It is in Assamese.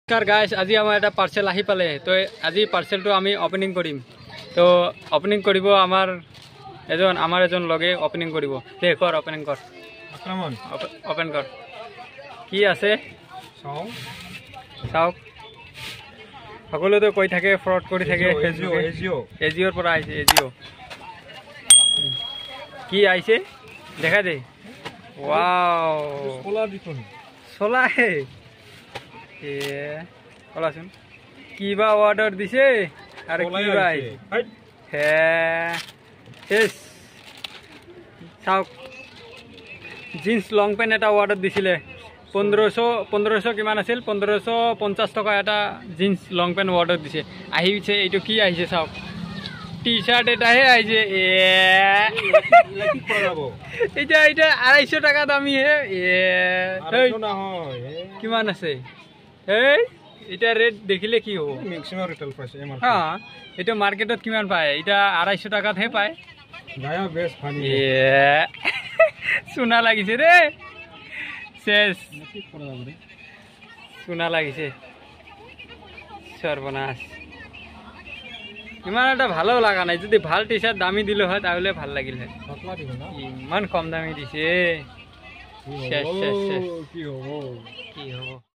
গাইস আজি আমাৰ এটা পাৰ্সেল আহি পালে তো আজি পাৰ্সেলটো আমি ওপেনিং কৰিম তো ওপেনিং কৰিব আমাৰ এজন লগে ওপেনিং কৰিব দে কৰ ওপেনিং কৰ আক্ৰমণ ওপেন কৰ কি আছে চাওক সকলোতে কৈ থাকে ফ্ৰড কৰি থাকে এজিঅ'ৰ পৰা আহিছে এজিঅ' কি আহিছে দেখা দে ওয়াও সোলা দেখুন সোলা হে এ কলাছুন কিবা অর্ডার দিছে আর কি ভাই হ্যাঁ এস চাওক জিন্স লং পেন্ট এটা অর্ডার দিছিলে 1500 কিমান আছিল 1550 টাকা এটা জিন্স লং পেন্ট অর্ডার দিছে আহিছে এইটো কি আহিছে চাওক টি শার্ট এটা হে আইছে এ কি করাবো এটা 250 টাকা দামি হে এ না হয় কিমান আছে এই এটা রেট দেখিলে কি হ'ব ম্যাক্সিমাম রিটেল প্রাইস এমআরপি হ্যাঁ এটা মার্কেটত কিমান পায় এটা 250 টাকাত হে পায় গায়া বেশ ফানি এ সোনা লাগিছে রে শেষ কি করাবো রে সোনা লাগিছে সর্বনাশ ইমান এটা ভালো লাগা নাই যদি ভাল টি শার্ট দামি দিলে হয় তাহলে ভাল লাগিল হয় কতলা দিব না ইমান কম দামি দিছে শেষ কি হ'ব